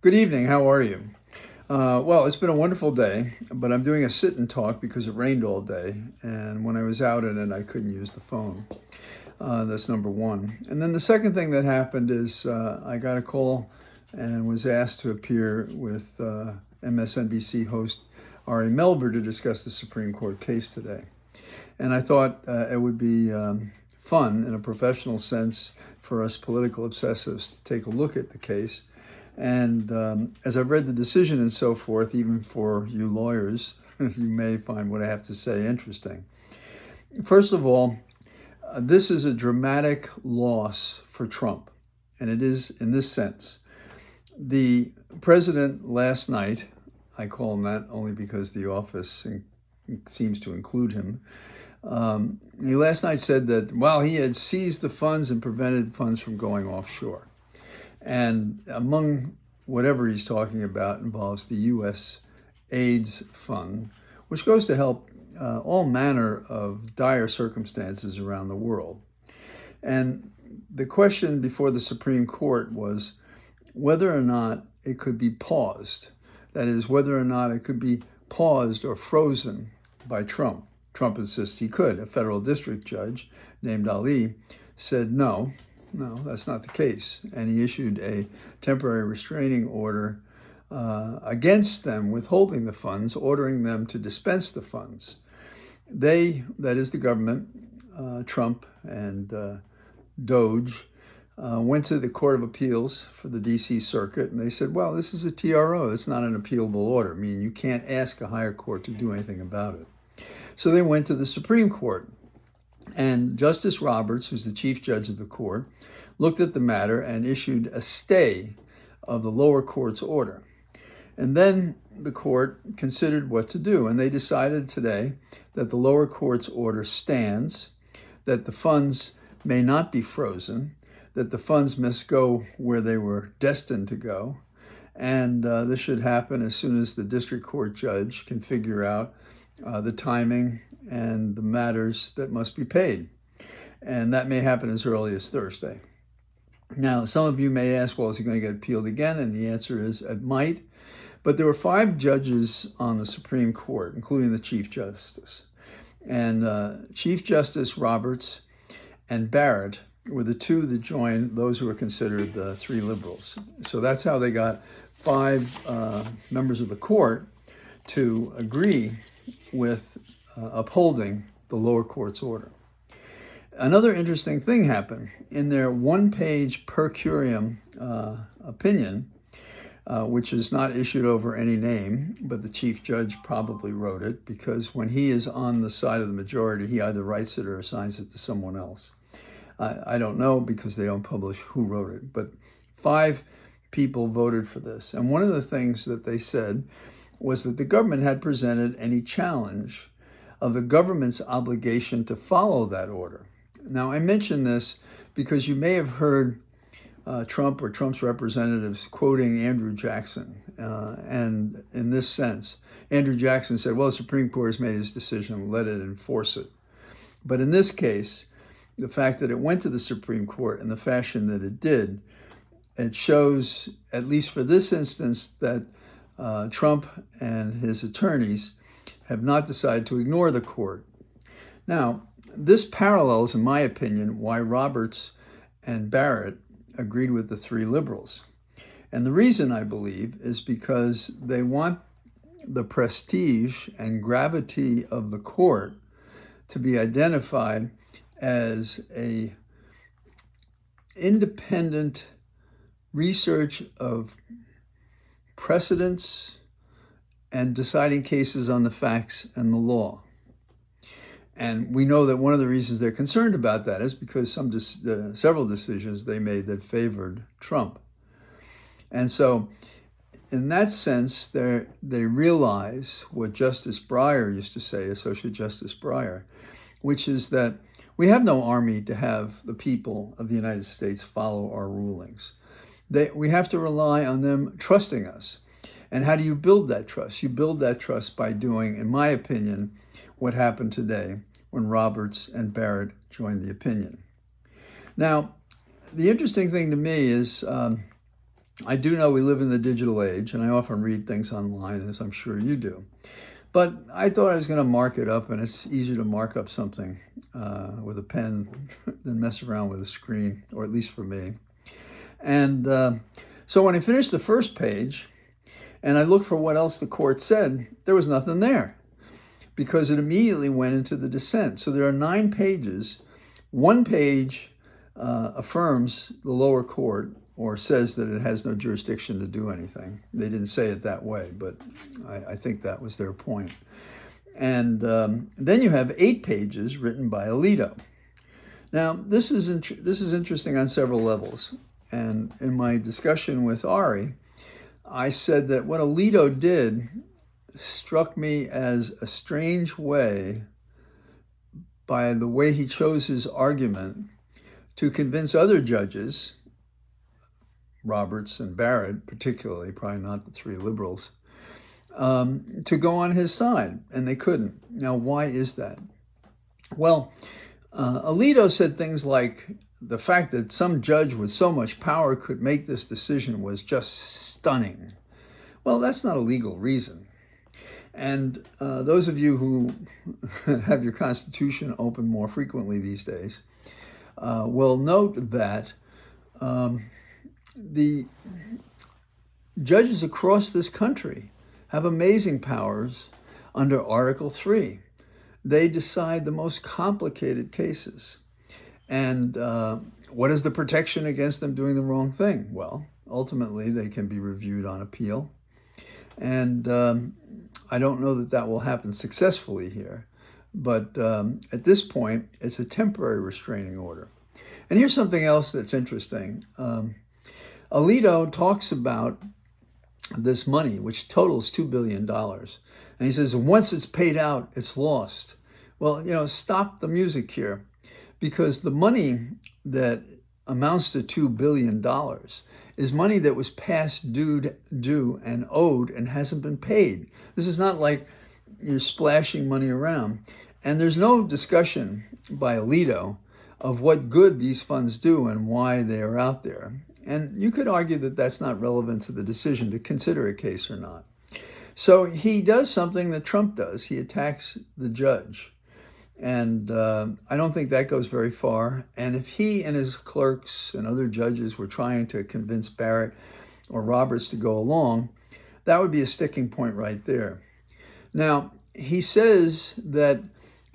Good evening. How are you? Well, it's been a wonderful day, but I'm doing a sit and talk because it rained all day. And when I was out in it, I couldn't use the phone. That's number one. And then the second thing that happened is I got a call and was asked to appear with MSNBC host Ari Melber to discuss the Supreme Court case today. And I thought it would be fun in a professional sense for us political obsessives to take a look at the case. And as I've read the decision and so forth, even for you lawyers, you may find what I have to say interesting. First of all, this is a dramatic loss for Trump, and it is in this sense. The president last night, I call him that only because the office seems to include him, he last night said that, well, he had seized the funds and prevented funds from going offshore. And among whatever he's talking about involves the U.S. AIDS Fund, which goes to help all manner of dire circumstances around the world. And the question before the Supreme Court was whether or not it could be paused. That is, whether or not it could be paused or frozen by Trump. Trump insists he could. A federal district judge named Ali said no, that's not the case. And he issued a temporary restraining order against them withholding the funds, ordering them to dispense the funds. They, that is the government, Trump and Doge, went to the Court of Appeals for the D.C. Circuit, and they said, well, this is a TRO. It's not an appealable order, meaning you can't ask a higher court to do anything about it. So they went to the Supreme Court. And Justice Roberts, who's the chief judge of the court, looked at the matter and issued a stay of the lower court's order. And then the court considered what to do, and they decided today that the lower court's order stands, that the funds may not be frozen, that the funds must go where they were destined to go, and this should happen as soon as the district court judge can figure out the timing and the matters that must be paid. And that may happen as early as Thursday. Now, some of you may ask, well, is he going to get appealed again? And the answer is it might. But there were 5 judges on the Supreme Court, including the Chief Justice. And Chief Justice Roberts and Barrett were the 2 that joined those who were considered the 3 liberals. So that's how they got 5 members of the court to agree with upholding the lower court's order. Another interesting thing happened. In their one-page per curiam opinion, which is not issued over any name, but the chief judge probably wrote it, because when he is on the side of the majority, he either writes it or assigns it to someone else. I don't know, because they don't publish who wrote it, but 5 people voted for this. And one of the things that they said was that the government had presented any challenge of the government's obligation to follow that order. Now, I mention this because you may have heard Trump or Trump's representatives quoting Andrew Jackson. And in this sense, Andrew Jackson said, well, the Supreme Court has made its decision, let it enforce it. But in this case, the fact that it went to the Supreme Court in the fashion that it did, it shows, at least for this instance, that Trump and his attorneys have not decided to ignore the court. Now, this parallels, in my opinion, why Roberts and Barrett agreed with the 3 liberals. And the reason, I believe, is because they want the prestige and gravity of the court to be identified as a independent research of precedents and deciding cases on the facts and the law. And we know that one of the reasons they're concerned about that is because several decisions they made that favored Trump. And so in that sense, they realize what Justice Breyer used to say, Associate Justice Breyer, which is that we have no army to have the people of the United States follow our rulings. We have to rely on them trusting us. And how do you build that trust? You build that trust by doing, in my opinion, what happened today when Roberts and Barrett joined the opinion. Now, the interesting thing to me is I do know we live in the digital age, and I often read things online, as I'm sure you do. But I thought I was going to mark it up, and it's easier to mark up something with a pen than mess around with a screen, or at least for me. And so when I finished the first page, and I looked for what else the court said, there was nothing there, because it immediately went into the dissent. So there are 9 pages. One page affirms the lower court or says that it has no jurisdiction to do anything. They didn't say it that way, but I think that was their point. And then you have 8 pages written by Alito. Now, this is interesting on several levels. And in my discussion with Ari, I said that what Alito did struck me as a strange way, by the way he chose his argument, to convince other judges, Roberts and Barrett particularly, probably not the 3 liberals, to go on his side, and they couldn't. Now, why is that? Well, Alito said things like the fact that some judge with so much power could make this decision was just stunning. Well, that's not a legal reason. And those of you who have your Constitution open more frequently these days will note that the judges across this country have amazing powers under Article 3. They decide the most complicated cases. And what is the protection against them doing the wrong thing? Well, ultimately, they can be reviewed on appeal. And I don't know that that will happen successfully here. But at this point, it's a temporary restraining order. And here's something else that's interesting. Alito talks about this money, which totals $2 billion. And he says, once it's paid out, it's lost. Well, stop the music here, because the money that amounts to $2 billion is money that was past due and owed and hasn't been paid. This is not like you're splashing money around. And there's no discussion by Alito of what good these funds do and why they are out there. And you could argue that that's not relevant to the decision to consider a case or not. So he does something that Trump does. He attacks the judge. And I don't think that goes very far. And if he and his clerks and other judges were trying to convince Barrett or Roberts to go along, that would be a sticking point right there. Now, he says that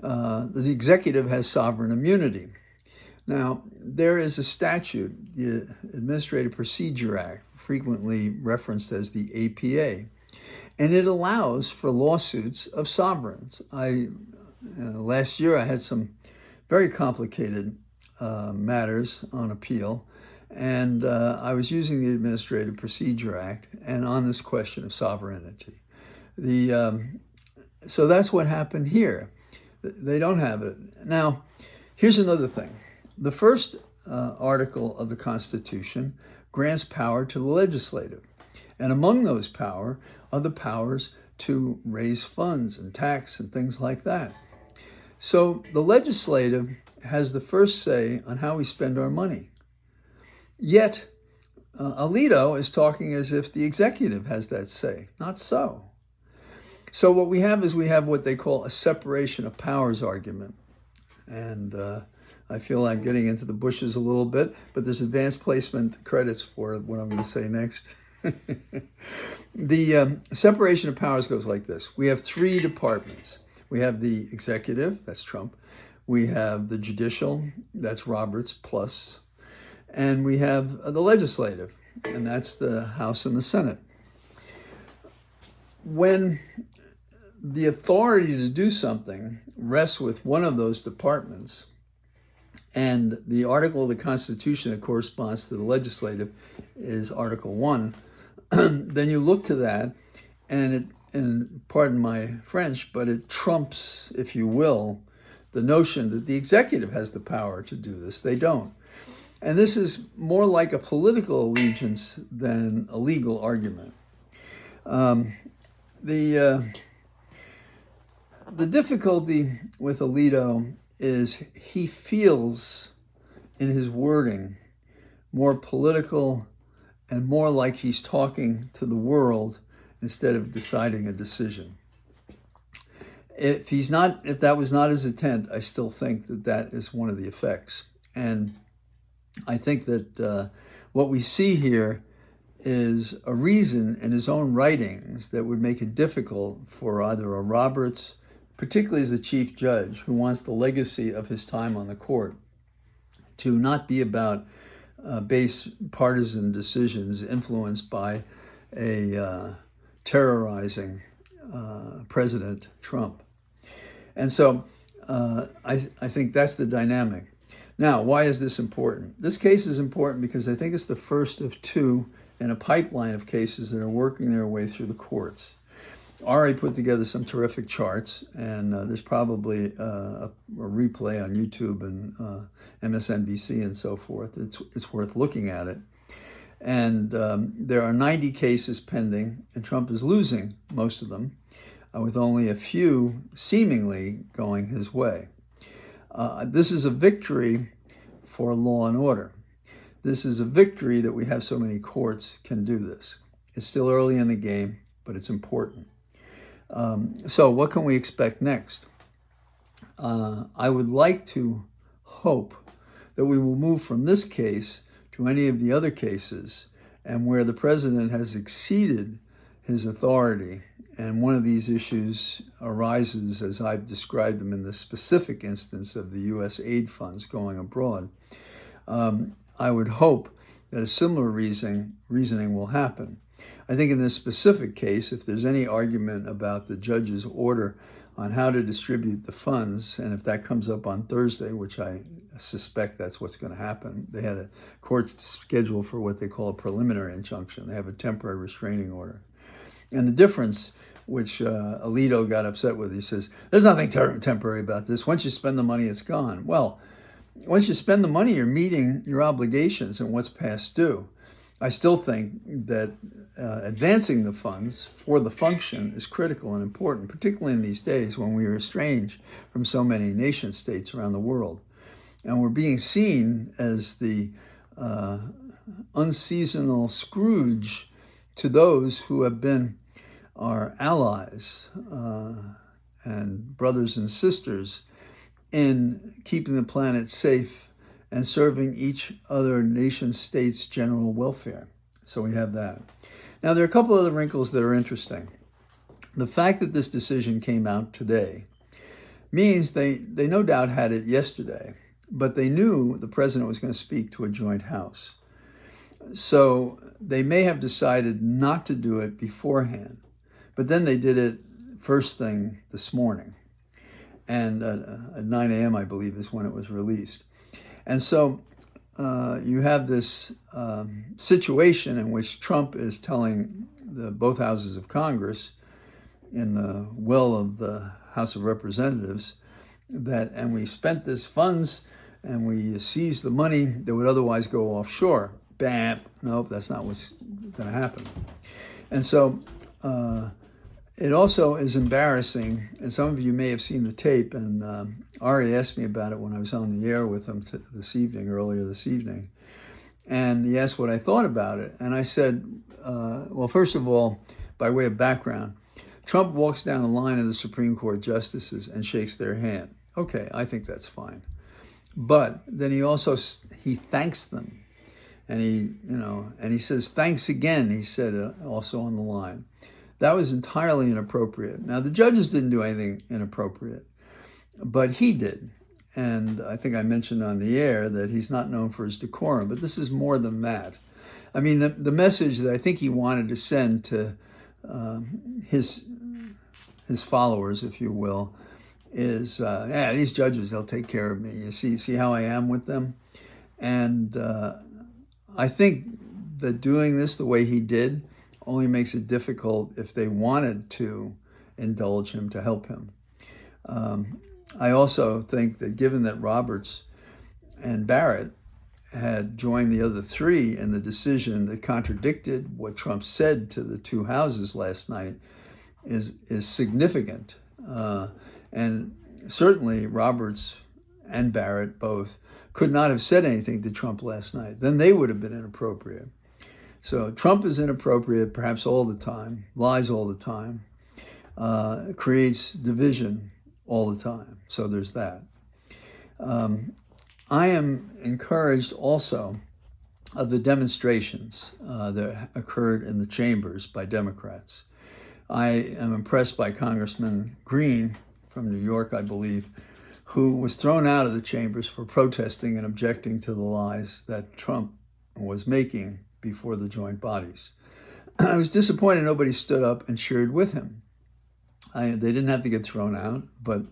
the executive has sovereign immunity. Now, there is a statute, the Administrative Procedure Act, frequently referenced as the APA, and it allows for lawsuits of sovereigns. Last year I had some very complicated matters on appeal, and I was using the Administrative Procedure Act and on this question of sovereignty. So that's what happened here. They don't have it. Now, here's another thing. The first article of the Constitution grants power to the legislative. And among those power are the powers to raise funds and tax and things like that. So the legislative has the first say on how we spend our money. Yet, Alito is talking as if the executive has that say. Not so. So what we have is what they call a separation of powers argument. And I feel I'm getting into the bushes a little bit, but there's advanced placement credits for what I'm going to say next. The separation of powers goes like this. We have 3 departments. We have the executive, that's Trump. We have the judicial, that's Roberts plus. And we have the legislative, and that's the House and the Senate. When the authority to do something rests with one of those departments, and the article of the Constitution that corresponds to the legislative is Article 1, then you look to that, and pardon my French, but it trumps, if you will, the notion that the executive has the power to do this. They don't. And this is more like a political allegiance than a legal argument. The difficulty with Alito is he feels in his wording more political and more like he's talking to the world instead of deciding a decision. If that was not his intent, I still think that is one of the effects. And I think that what we see here is a reason in his own writings that would make it difficult for either a Roberts, particularly as the chief judge, who wants the legacy of his time on the court, to not be about base partisan decisions influenced by a terrorizing President Trump. And so I think that's the dynamic. Now, why is this important? This case is important because I think it's the first of two in a pipeline of cases that are working their way through the courts. Ari put together some terrific charts, and there's probably a replay on YouTube and MSNBC and so forth. It's worth looking at it. And there are 90 cases pending, and Trump is losing most of them, with only a few seemingly going his way. This is a victory for law and order. This is a victory that we have so many courts can do this. It's still early in the game, but it's important. So what can we expect next? I would like to hope that we will move from this case to any of the other cases, and where the president has exceeded his authority, and one of these issues arises as I've described them in the specific instance of the U.S. aid funds going abroad. I would hope that a similar reasoning will happen. I think in this specific case, if there's any argument about the judge's order on how to distribute the funds, and if that comes up on Thursday, which I suspect that's what's going to happen, they had a court schedule for what they call a preliminary injunction. They have a temporary restraining order. And the difference, which Alito got upset with, he says, there's nothing temporary about this. Once you spend the money, it's gone. Well, once you spend the money, you're meeting your obligations and what's past due. I still think that advancing the funds for the function is critical and important, particularly in these days when we are estranged from so many nation states around the world. And we're being seen as the unseasonal Scrooge to those who have been our allies and brothers and sisters in keeping the planet safe and serving each other nation state's general welfare. So we have that. Now, there are a couple other wrinkles that are interesting. The fact that this decision came out today means they no doubt had it yesterday, but they knew the president was going to speak to a joint house. So they may have decided not to do it beforehand, but then they did it first thing this morning. And at 9 a.m., I believe, is when it was released. And so you have this situation in which Trump is telling both houses of Congress, in the will of the House of Representatives, and we spent this funds and we seized the money that would otherwise go offshore. Bam! Nope, that's not what's going to happen. And so it also is embarrassing, and some of you may have seen the tape, and Ari asked me about it when I was on the air with him earlier this evening. And he asked what I thought about it. And I said, well, first of all, by way of background, Trump walks down the line of the Supreme Court justices and shakes their hand. Okay, I think that's fine. But then he thanks them. And he says, thanks again, he said also on the line. That was entirely inappropriate. Now, the judges didn't do anything inappropriate, but he did. And I think I mentioned on the air that he's not known for his decorum, but this is more than that. I mean, the message that I think he wanted to send to his followers, if you will, is, these judges, they'll take care of me. You see how I am with them? And I think that doing this the way he did only makes it difficult if they wanted to indulge him to help him. I also think that given that Roberts and Barrett had joined the other three in the decision that contradicted what Trump said to the two houses last night is significant. And certainly Roberts and Barrett both could not have said anything to Trump last night. Then they would have been inappropriate. So Trump is inappropriate, perhaps all the time, lies all the time, creates division all the time. So there's that. I am encouraged also of the demonstrations that occurred in the chambers by Democrats. I am impressed by Congressman Green from New York, I believe, who was thrown out of the chambers for protesting and objecting to the lies that Trump was making before the joint bodies. I was disappointed nobody stood up and cheered with him. They didn't have to get thrown out, but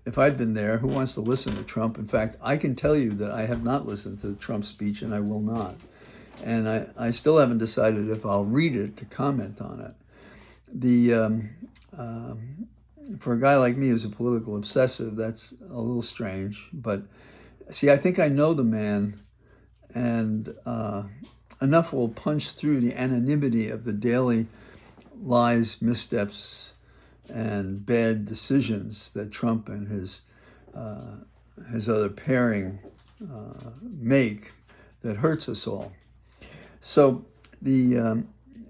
if I'd been there, who wants to listen to Trump? In fact, I can tell you that I have not listened to the Trump speech, and I will not. And I still haven't decided if I'll read it to comment on it. For a guy like me who's a political obsessive, that's a little strange. But see, I think I know the man, and enough will punch through the anonymity of the daily lies, missteps, and bad decisions that Trump and his other pairing make that hurts us all. So and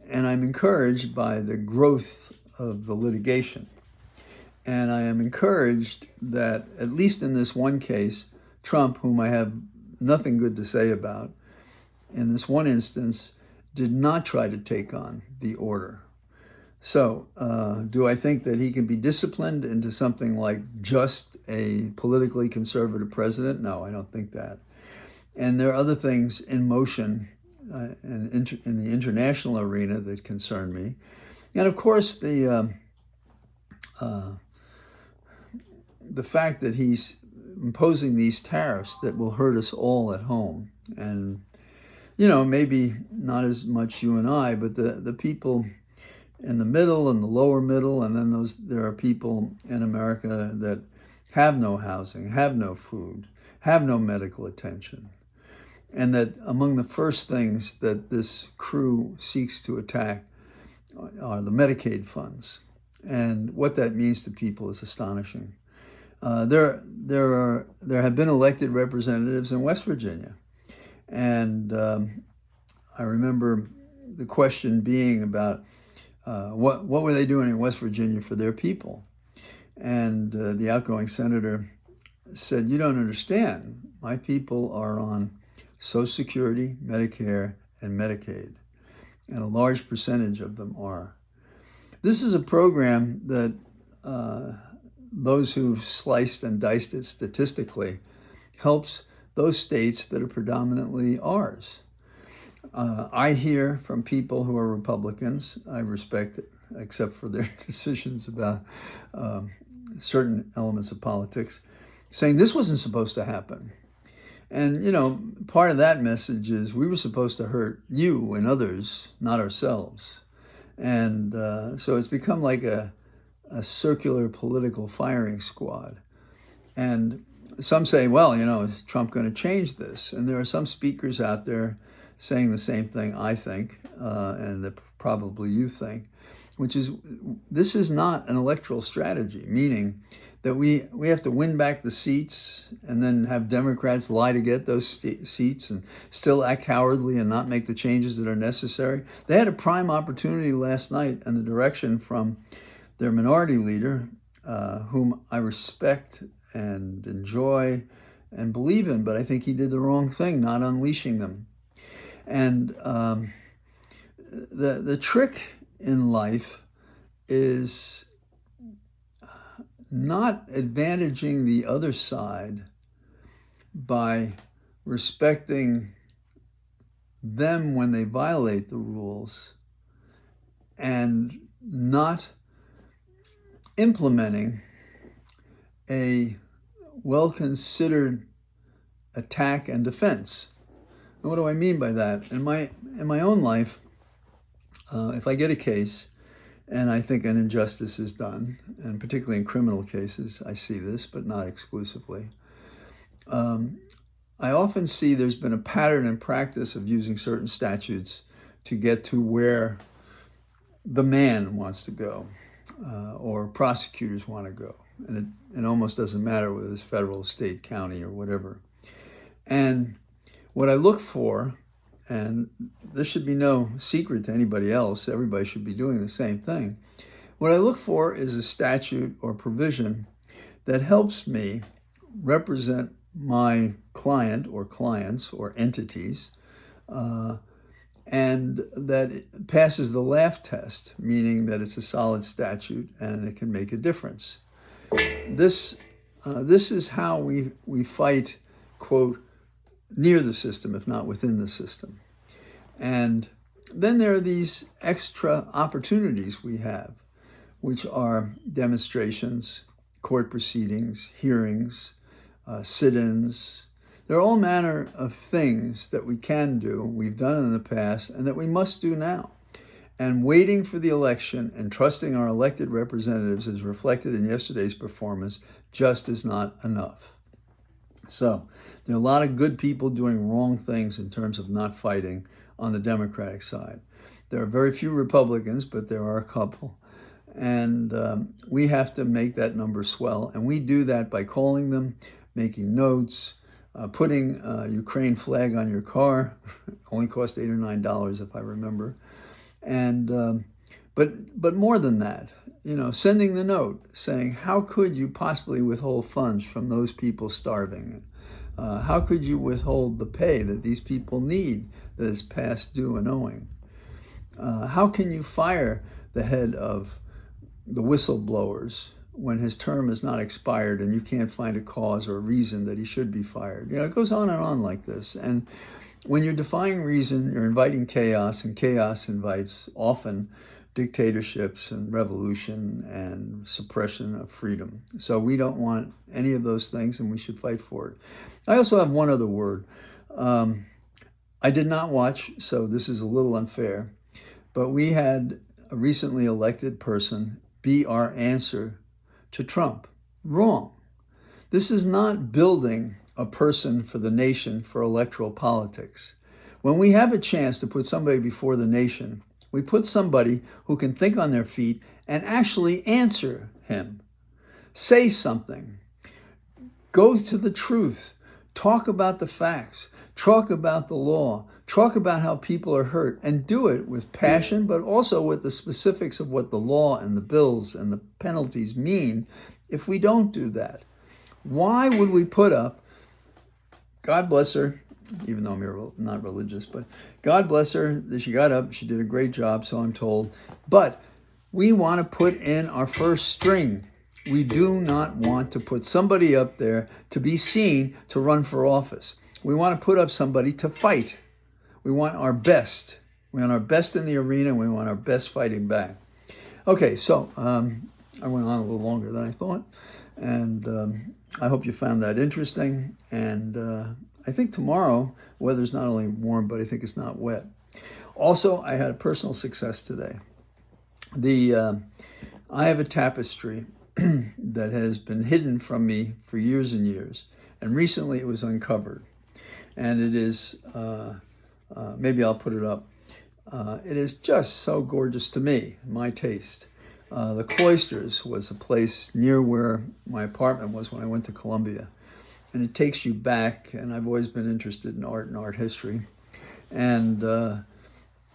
I'm encouraged by the growth of the litigation. And I am encouraged that, at least in this one case, Trump, whom I have nothing good to say about, in this one instance, did not try to take on the order. So do I think that he can be disciplined into something like just a politically conservative president? No, I don't think that. And there are other things in motion in the international arena that concern me. And of course, the fact that he's imposing these tariffs that will hurt us all at home. And, maybe not as much you and I, but the people in the middle and the lower middle, and then there are people in America that have no housing, have no food, have no medical attention. And that among the first things that this crew seeks to attack are the Medicaid funds. And what that means to people is astonishing. There have been elected representatives in West Virginia. And I remember the question being about what were they doing in West Virginia for their people? And the outgoing senator said, "You don't understand. My people are on Social Security, Medicare, and Medicaid, and a large percentage of them are." This is a program that those who've sliced and diced it statistically helps those states that are predominantly ours. I hear from people who are Republicans, I respect it, except for their decisions about certain elements of politics, saying this wasn't supposed to happen. And, part of that message is we were supposed to hurt you and others, not ourselves. And so it's become like a circular political firing squad. And some say, well, is Trump going to change this? And there are some speakers out there saying the same thing I think, and that probably you think, which is this is not an electoral strategy, meaning that we have to win back the seats and then have Democrats lie to get those seats and still act cowardly and not make the changes that are necessary. They had a prime opportunity last night, and the direction from their minority leader, whom I respect and enjoy and believe in, but I think he did the wrong thing, not unleashing them. And the trick in life is not advantaging the other side by respecting them when they violate the rules and not implementing a well-considered attack and defense. And what do I mean by that? In my own life, if I get a case and I think an injustice is done, and particularly in criminal cases, I see this, but not exclusively, I often see there's been a pattern and practice of using certain statutes to get to where the man wants to go, or prosecutors want to go. And it almost doesn't matter whether it's federal, state, county, or whatever. And what I look for, and this should be no secret to anybody else. Everybody should be doing the same thing. What I look for is a statute or provision that helps me represent my client or clients or entities, and that it passes the laugh test, meaning that it's a solid statute and it can make a difference. This is how we fight, quote, near the system, if not within the system. And then there are these extra opportunities we have, which are demonstrations, court proceedings, hearings, sit-ins. There are all manner of things that we can do, we've done in the past, and that we must do now. And waiting for the election and trusting our elected representatives as reflected in yesterday's performance just is not enough. So there are a lot of good people doing wrong things in terms of not fighting on the Democratic side. There are very few Republicans, but there are a couple. And we have to make that number swell. And we do that by calling them, making notes, putting a Ukraine flag on your car. Only cost $8 or $9 if I remember. And but more than that, sending the note saying, how could you possibly withhold funds from those people starving? How could you withhold the pay that these people need that is past due and owing? How can you fire the head of the whistleblowers when his term is not expired and you can't find a cause or a reason that he should be fired? It goes on and on like this. And when you're defying reason, you're inviting chaos, and chaos invites often dictatorships and revolution and suppression of freedom. So we don't want any of those things, and we should fight for it. I also have one other word. I did not watch, so this is a little unfair, but we had a recently elected person be our answer to Trump. Wrong. This is not building a person for the nation for electoral politics. When we have a chance to put somebody before the nation, we put somebody who can think on their feet and actually answer him. Say something. Go to the truth. Talk about the facts. Talk about the law. Talk about how people are hurt, and do it with passion, but also with the specifics of what the law and the bills and the penalties mean if we don't do that. Why would we put up, God bless her, even though I'm not religious, but God bless her, that she got up, she did a great job, so I'm told, but we want to put in our first string. We do not want to put somebody up there to be seen to run for office. We want to put up somebody to fight. We want our best. We want our best in the arena. We want our best fighting back. Okay, so I went on a little longer than I thought, and I hope you found that interesting. And I think tomorrow, weather's not only warm, but I think it's not wet. Also, I had a personal success today. I have a tapestry that has been hidden from me for years and years, and recently it was uncovered. And it is, maybe I'll put it up. It is just so gorgeous to me, my taste. The Cloisters was a place near where my apartment was when I went to Columbia. And it takes you back, and I've always been interested in art and art history. And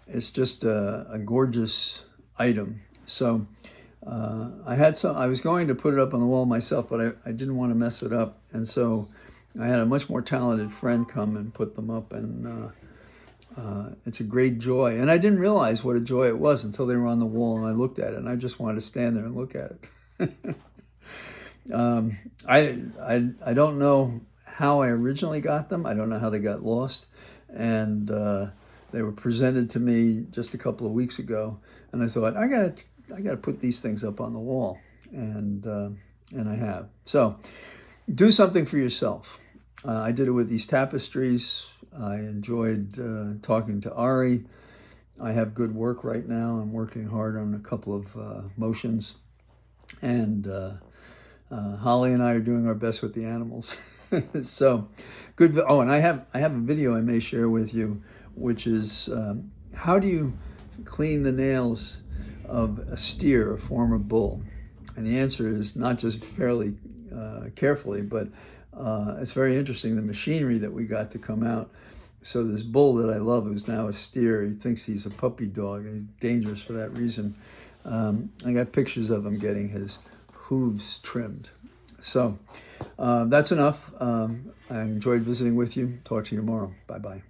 it's just a gorgeous item. So I was going to put it up on the wall myself, but I didn't want to mess it up. And so I had a much more talented friend come and put them up, and it's a great joy. And I didn't realize what a joy it was until they were on the wall and I looked at it, and I just wanted to stand there and look at it. I don't know how I originally got them. I don't know how they got lost. And they were presented to me just a couple of weeks ago, and I thought, I gotta put these things up on the wall, and I have. So do something for yourself. I did it with these tapestries. I enjoyed talking to Ari. I have good work right now. I'm working hard on a couple of motions. And Holly and I are doing our best with the animals. So good. Oh, and I have a video I may share with you, which is how do you clean the nails of a steer, a former bull? And the answer is not just fairly carefully, but it's very interesting, the machinery that we got to come out. So this bull that I love, who's now a steer, he thinks he's a puppy dog, and he's dangerous for that reason. I got pictures of him getting his hooves trimmed. So that's enough. I enjoyed visiting with you. Talk to you tomorrow. Bye-bye.